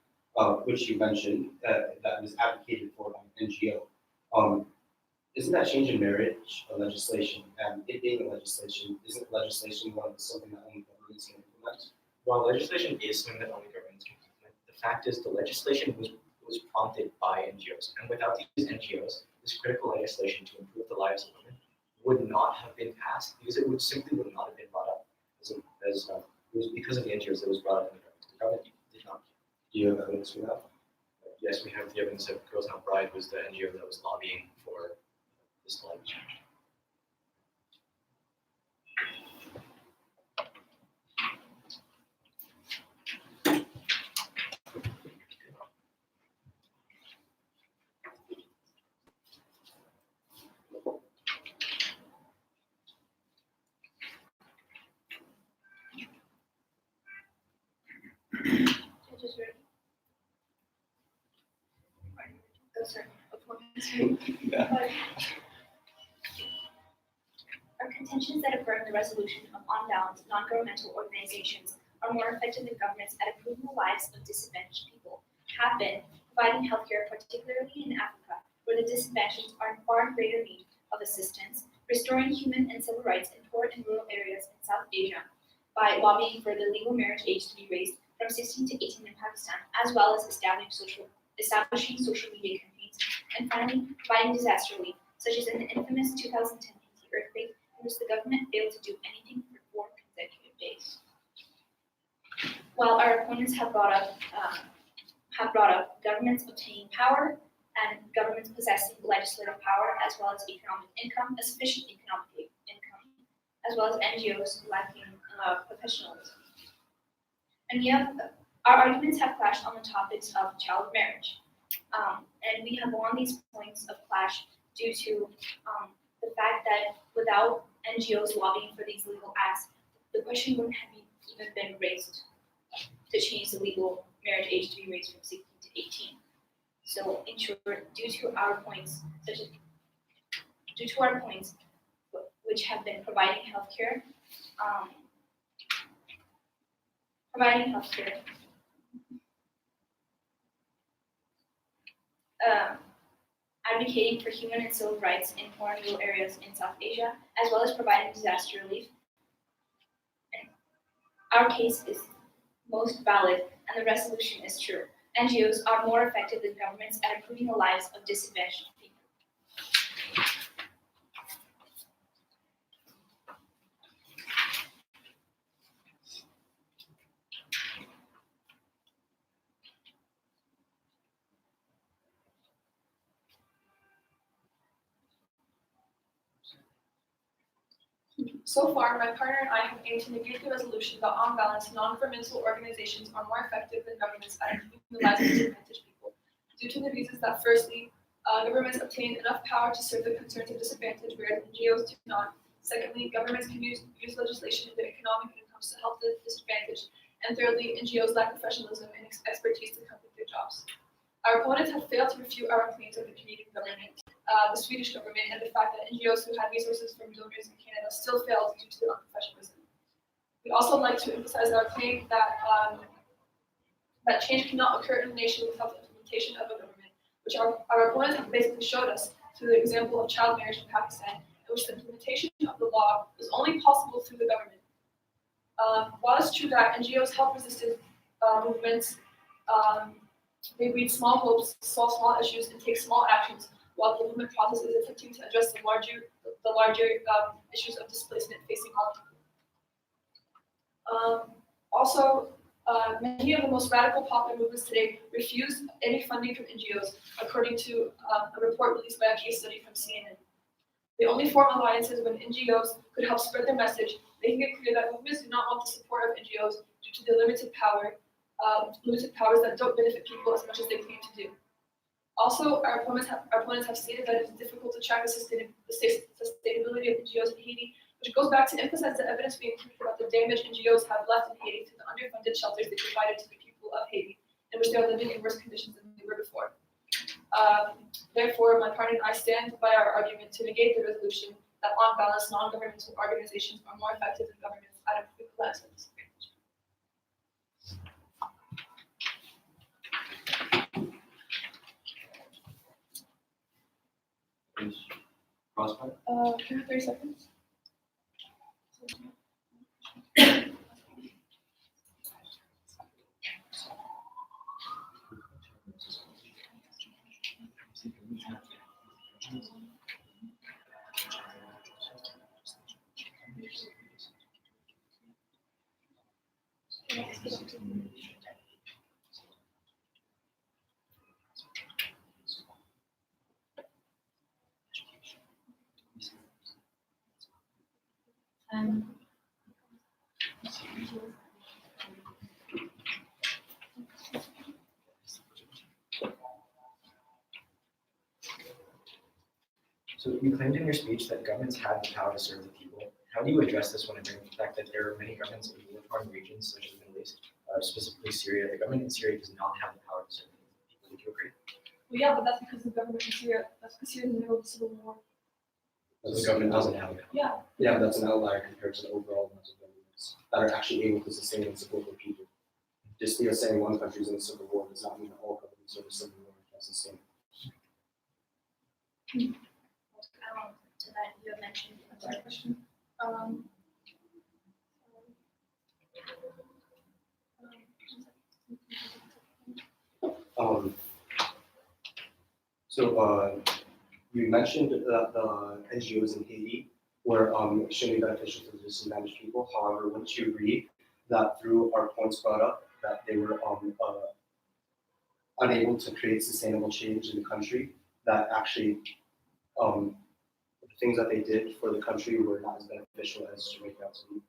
[SPEAKER 4] which you mentioned that was advocated for by an NGO. Isn't that change in marriage a legislation? And it being a legislation, isn't legislation something that only governments can implement?
[SPEAKER 3] While legislation is something that only governments can implement, the fact is the legislation was prompted by NGOs. And without these NGOs, this critical legislation to improve the lives of women would not have been passed because it simply would not have been brought up. It was because of the NGOs that was brought up in the government. The government did not.
[SPEAKER 4] Do you have evidence for that?
[SPEAKER 3] Yes, we have the evidence that Girls Not Bride was the NGO that was lobbying for this law change.
[SPEAKER 7] Judges ready? Oh, sorry. Our contentions that affirm the resolution of on balance, non-governmental organizations are more effective than governments at improving the lives of disadvantaged people have been providing healthcare, particularly in Africa, where the disadvantaged are in far greater need of assistance, restoring human and civil rights in poor and rural areas in South Asia by lobbying for the legal marriage age to be raised from 16 to 18 in Pakistan, as well as establishing social media campaigns, and finally providing disaster relief, such as in the infamous 2010 Haiti earthquake, in which the government failed to do anything for 4 consecutive days. While our opponents have brought up governments obtaining power and governments possessing legislative power as well as economic income, sufficient economic income, as well as NGOs lacking professionalism. And our arguments have clashed on the topics of child marriage. And we have won these points of clash due to the the fact that without NGOs lobbying for these legal acts, the question wouldn't have even been raised to change the legal marriage age to be raised from 16 to 18. So in short, due to our points, which have been providing healthcare, advocating for human and civil rights in poor and rural areas in South Asia, as well as providing disaster relief. And our case is most valid, and the resolution is true. NGOs are more effective than governments at improving the lives of disadvantaged people.
[SPEAKER 5] So far, my partner and I have aimed to negate the resolution that on balance, non-governmental organizations are more effective than governments at improving the lives of disadvantaged people, due to the reasons that firstly, governments obtain enough power to serve the concerns of disadvantage, whereas NGOs do not. Secondly, governments can use legislation in their economic incomes to help the disadvantaged. And thirdly, NGOs lack professionalism and expertise to complete their jobs. Our opponents have failed to refute our claims of the Canadian government, the Swedish government, and the fact that NGOs who had resources from donors in Canada still failed due to their unprofessionalism. We'd also like to emphasize our claim that that change cannot occur in a nation without the implementation of a government, which our opponents have basically showed us through the example of child marriage in Pakistan, in which the implementation of the law was only possible through the government. While it's true that NGOs help resistance movements, they read small hopes, solve small issues, and take small actions, while the movement process is attempting to address the larger issues of displacement facing all people. Also, many of the most radical popular movements today refuse any funding from NGOs, according to a report released by a case study from CNN. They only form alliances when NGOs could help spread their message, making it clear that movements do not want the support of NGOs due to their limited powers that don't benefit people as much as they claim to do. Also, our opponents have stated that it is difficult to track the sustainability of NGOs in Haiti, which goes back to emphasize the evidence we included about the damage NGOs have left in Haiti to the underfunded shelters they provided to the people of Haiti, in which they are living in worse conditions than they were before. Therefore, my partner and I stand by our argument to negate the resolution that on balance, non-governmental organizations are more effective than governments at improving the lives of disadvantaged.
[SPEAKER 3] Crossfire?
[SPEAKER 5] Can I have 30 seconds?
[SPEAKER 3] So you claimed in your speech that governments have the power to serve the people. How do you address this when it brings the fact that there are many governments in war-torn regions such as the Middle East, specifically Syria? The government in Syria does not have the power to serve the people. Would you agree?
[SPEAKER 5] Well, yeah, but that's because the government in Syria, that's because Syria is in the middle of a civil war.
[SPEAKER 3] So the government doesn't have it.
[SPEAKER 5] Yeah.
[SPEAKER 4] Yeah, that's an outlier compared to the overall amount of governments that are actually able to sustain and support their people. Just because saying one country is in a civil war does not mean that all governments are in a civil war and can sustain.
[SPEAKER 7] To that, you have mentioned.
[SPEAKER 5] Another question.
[SPEAKER 4] You mentioned that the NGOs in Haiti were extremely beneficial to the disadvantaged people. However, wouldn't you agree that through our points brought up, that they were unable to create sustainable change in the country, that actually the things that they did for the country were not as beneficial as you make out to be?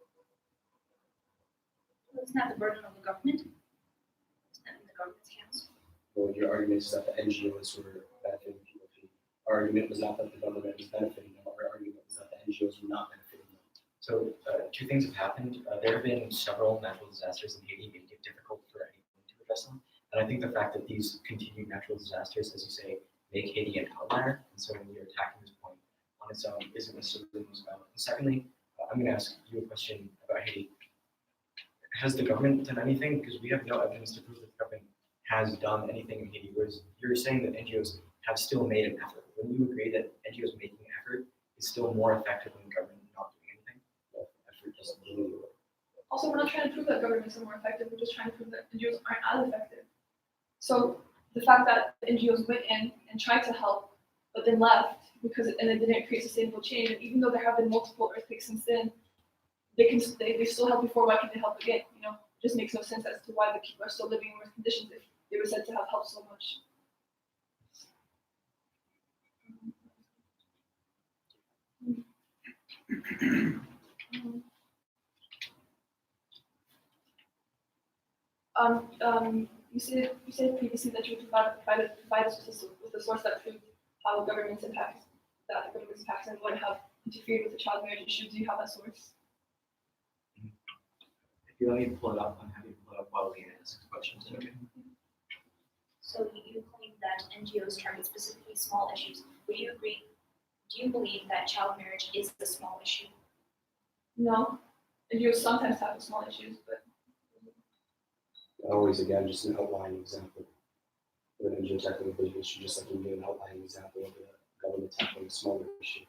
[SPEAKER 7] It's not the burden of the government. It's not in the government's hands.
[SPEAKER 4] Well, your argument is that the NGOs were benefiting people. Our argument was not that the government was benefiting them. Our argument NGOs are not benefiting them?
[SPEAKER 3] So two things have happened. There have been several natural disasters in Haiti, making it difficult for anyone to address them. And I think the fact that these continued natural disasters, as you say, make Haiti an outlier, and so when you're attacking this point on its own, isn't necessarily the most valid. And secondly, I'm going to ask you a question about Haiti. Has the government done anything? Because we have no evidence to prove that the government has done anything in Haiti, whereas you're saying that NGOs have still made an effort. Wouldn't you agree that NGOs making an effort is still more effective than the government not doing anything?
[SPEAKER 4] Well, effort doesn't really work.
[SPEAKER 5] Also, we're not trying to prove that governments are more effective, we're just trying to prove that NGOs aren't as effective. So the fact that NGOs went in and tried to help, but then left because it didn't create sustainable change, and even though there have been multiple earthquakes since then, they still helped before, why can't they help again? You know, it just makes no sense as to why the people are still living in worse conditions if they were said to have helped so much. You said previously that you would provide us with a source that proved how the government's impacts and would have interfered with the child marriage issue. Do you have that source?
[SPEAKER 3] If you let me pull it up, I'm happy to pull it up while we ask questions. Okay.
[SPEAKER 7] So you claim that NGOs target specifically small issues. Would you agree? Do you believe that child marriage is a small issue?
[SPEAKER 5] No. NGOs sometimes have small issues, but
[SPEAKER 4] Always, again, just an outlying example of an NGO tackling a big issue, just like you do an outlying example of the government tackling a smaller issue.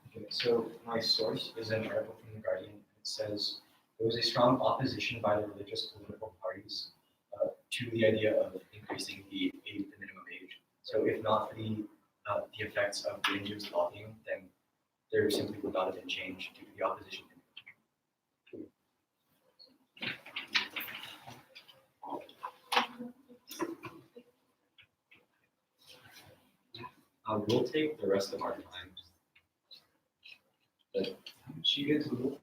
[SPEAKER 3] Okay, so my source is an article from The Guardian. It says there was a strong opposition by the religious political parties to the idea of increasing the minimum age. So if not for the effects of the NGOs lobbying, then there simply would not have been change due to the opposition. We'll take the rest of our time.
[SPEAKER 6] She gets a little,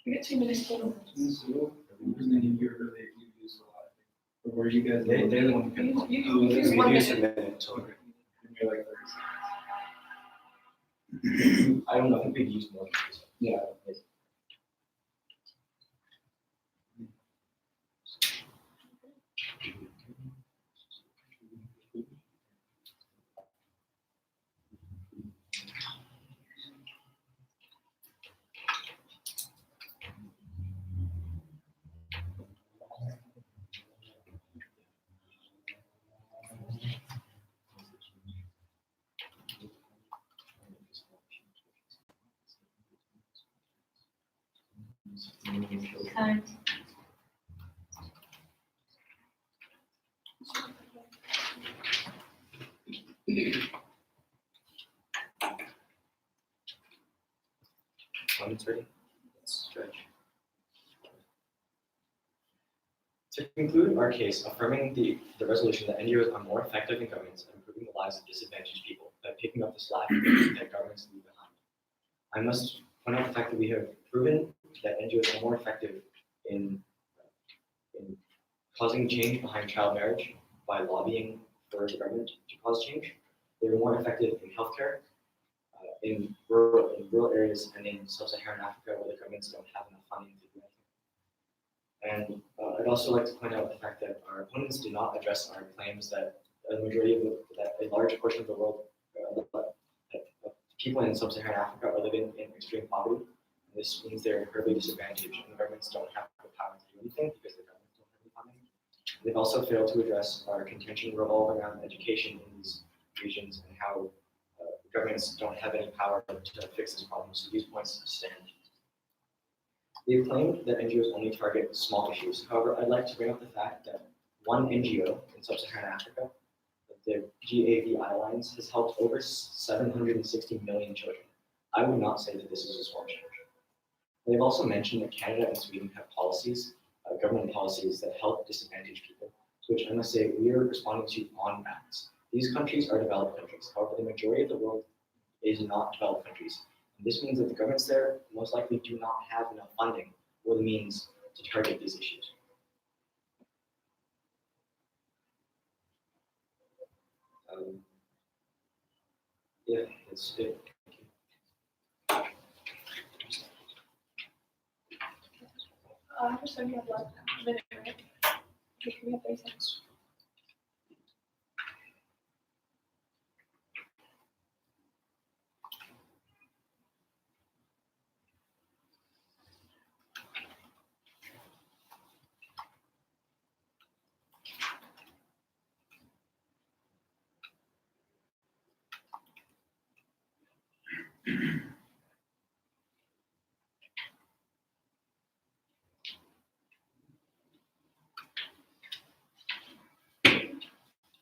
[SPEAKER 5] we get 2 minutes total.
[SPEAKER 6] she's a little, and you're really, you use a lot. But were you guys?
[SPEAKER 3] They're the one who
[SPEAKER 5] You
[SPEAKER 3] can.
[SPEAKER 5] use
[SPEAKER 4] We
[SPEAKER 5] 1
[SPEAKER 4] use a
[SPEAKER 5] minute.
[SPEAKER 4] minute, so
[SPEAKER 6] Okay. Give me like 30 seconds.
[SPEAKER 3] I don't know. I think we've used more than this.
[SPEAKER 6] Yeah.
[SPEAKER 7] Time.
[SPEAKER 3] When it's ready, let's stretch. To conclude our case, affirming the resolution that NGOs are more effective than governments at improving the lives of disadvantaged people by picking up the slack that governments leave behind. I must point out the fact that we have proven that NGOs are more effective in causing change behind child marriage by lobbying for the government to cause change. They're more effective in healthcare, in rural areas and in sub-Saharan Africa where the governments don't have enough funding to do anything. And I'd also like to point out the fact that our opponents do not address our claims that a majority of that a large portion of the world, people in sub-Saharan Africa are living in extreme poverty. And this means they're incredibly disadvantaged and the governments don't have the power to do anything because the governments don't have any funding. They've also failed to address our contention revolving around education in these regions and how governments don't have any power to fix this problem, so these points stand. They've claimed that NGOs only target small issues. However, I'd like to bring up the fact that one NGO in sub-Saharan Africa, the GAVI Alliance, has helped over 760 million children. I would not say that this is a small change. They've also mentioned that Canada and Sweden have policies, government policies that help disadvantaged people, to which I must say we are responding to on balance. These countries are developed countries. However, the majority of the world is not developed countries. And this means that the governments there most likely do not have enough funding or the means to target these issues. Yeah, that's it.
[SPEAKER 5] Just so you have like a minute, right? Okay, we have 30 seconds.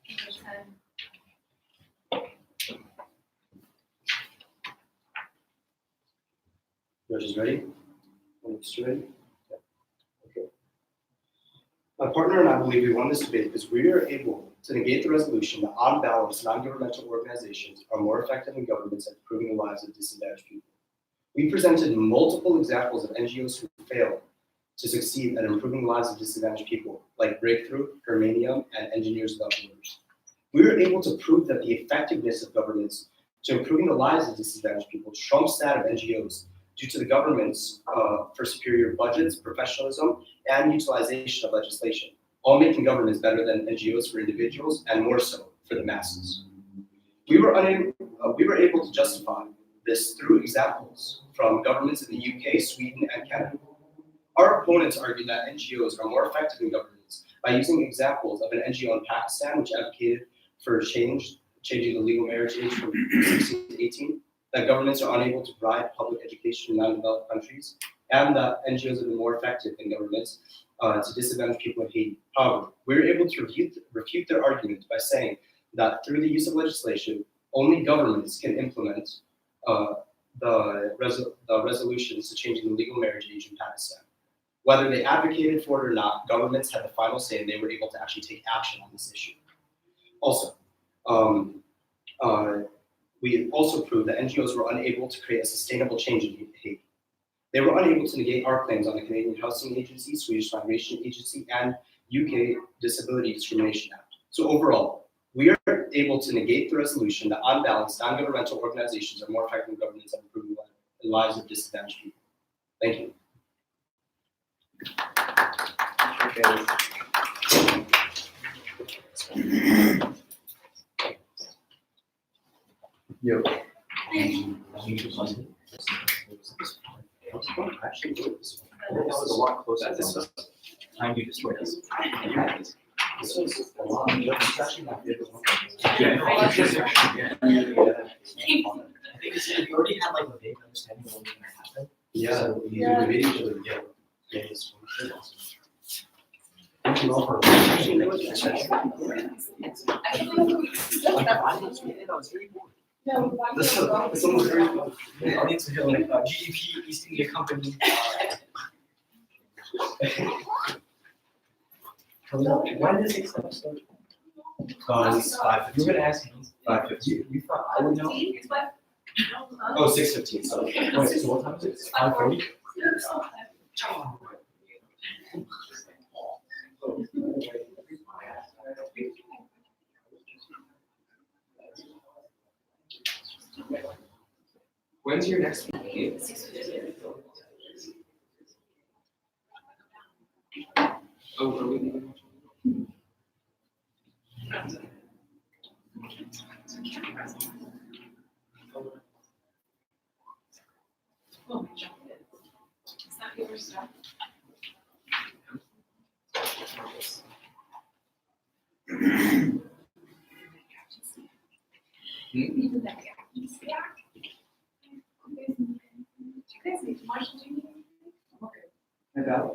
[SPEAKER 5] Number 10.
[SPEAKER 4] Judges ready? Mr. ready? Yeah. Okay. My partner and I believe we won this debate because we are able to negate the resolution that on balance, non-governmental organizations are more effective than governments at improving the lives of disadvantaged people. We presented multiple examples of NGOs who failed to succeed at improving the lives of disadvantaged people, like Breakthrough, Germanium, and Engineers Without Borders. We were able to prove that the effectiveness of governments to improving the lives of disadvantaged people trumps that of NGOs due to the governments for superior budgets, professionalism, and utilization of legislation, all making governments better than NGOs for individuals and more so for the masses. We were able to justify this through examples from governments in the UK, Sweden, and Canada. Our opponents argue that NGOs are more effective than governments by using examples of an NGO in Pakistan which advocated for changing the legal marriage age from 16 to 18, that governments are unable to provide public education in non-developed countries, and that NGOs have been more effective than governments to disadvantaged people in Haiti. However, we were able to refute their argument by saying that through the use of legislation, only governments can implement the resolutions to changing the legal marriage age in Pakistan. Whether they advocated for it or not, governments had the final say and they were able to actually take action on this issue. Also, we also proved that NGOs were unable to create a sustainable change in Haiti. They were unable to negate our claims on the Canadian Housing Agency, Swedish Migration Agency, and UK Disability Discrimination Act. So overall, we are able to negate the resolution that on balance, non-governmental organizations are more effective than governments at improving the lives of disadvantaged people. Thank you.
[SPEAKER 6] Yo.
[SPEAKER 3] Actually, that was a lot closer than the time you destroyed us. This was a lot. It's actually not good. I think we already had like a vague understanding of what was going to happen.
[SPEAKER 4] Yeah.
[SPEAKER 3] So we made each other get this. Thank you all for. This one was very fun. The audience was like GDP East India Company. Why did it take so much?
[SPEAKER 4] It's 5:15.
[SPEAKER 3] You were gonna ask me.
[SPEAKER 4] 5:15.
[SPEAKER 3] You thought I would know?
[SPEAKER 4] Oh, 6:15, so.
[SPEAKER 3] Wait, so what time is it? It's 5:40?
[SPEAKER 1] When's your next meeting? Oh, are we leaving?
[SPEAKER 2] Oh, jump in. It's not your stuff. You guys need to march to me.
[SPEAKER 6] I got it.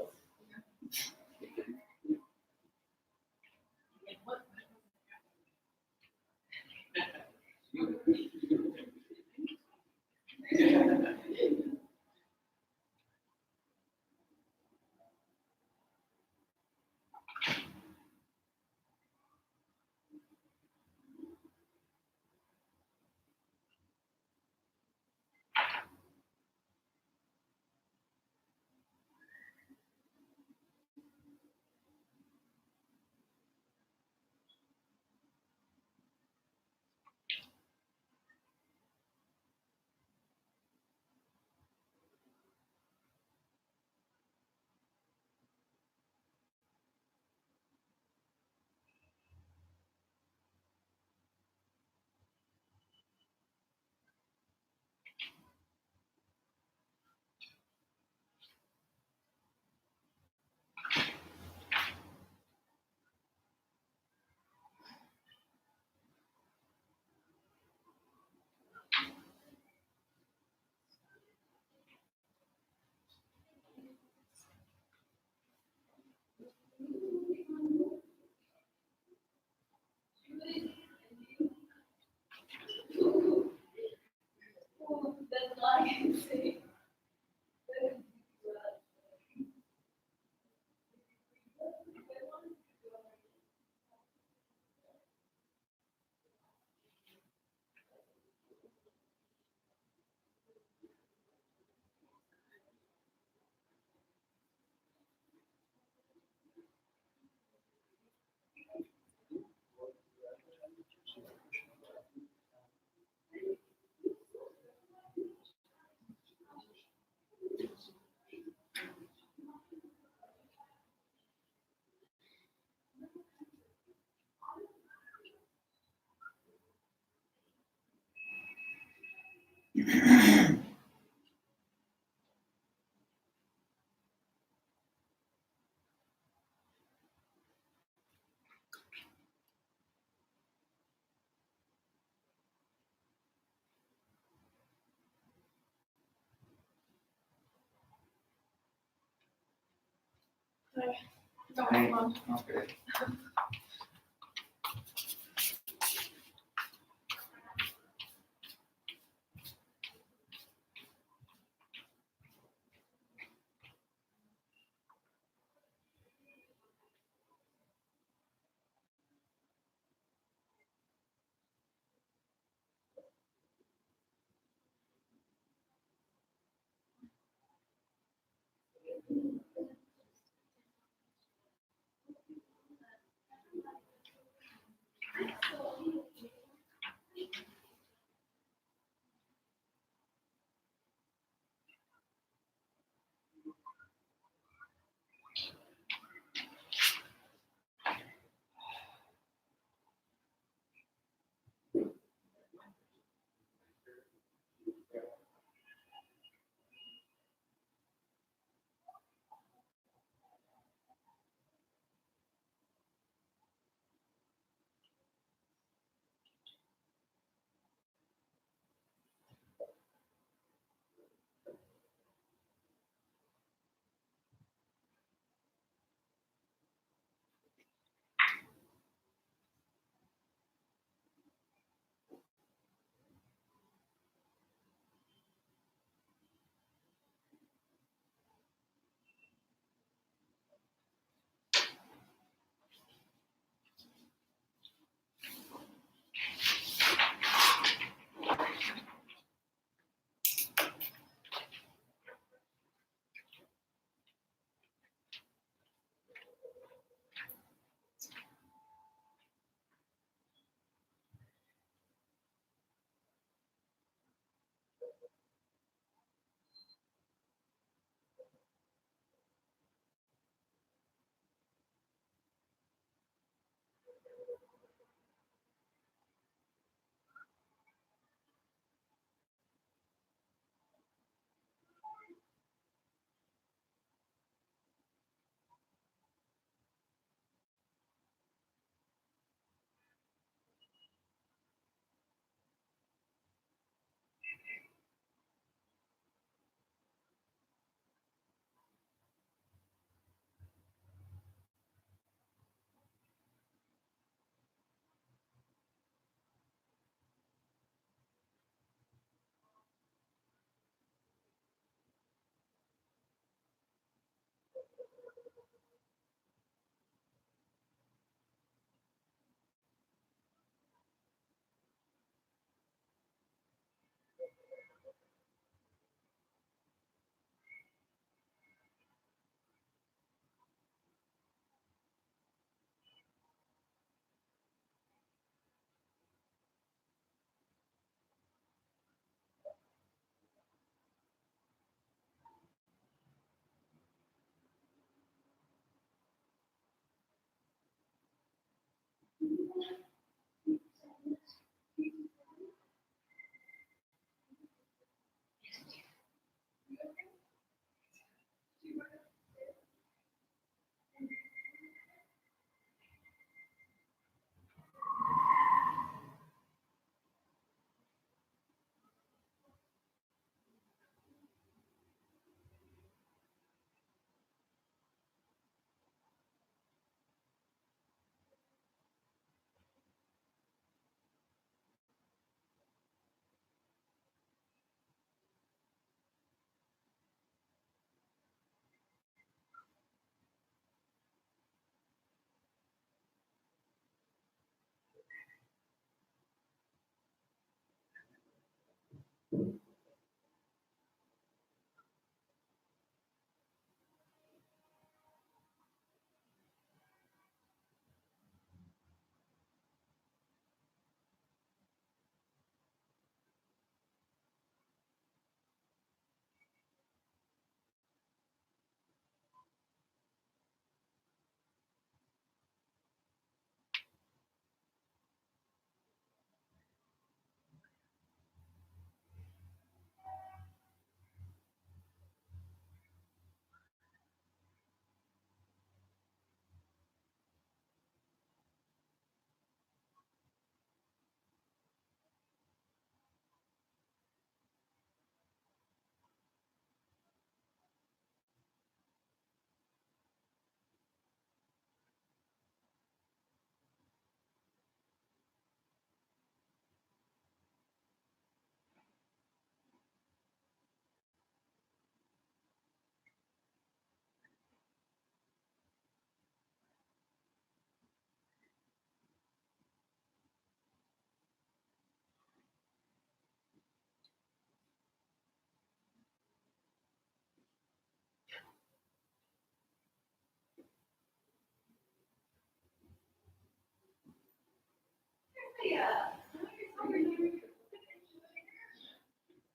[SPEAKER 5] Got
[SPEAKER 6] Hi.
[SPEAKER 5] my phone.
[SPEAKER 6] Okay.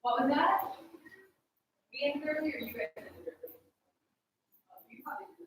[SPEAKER 2] What was that? Me and earlier, you guys ended early. You probably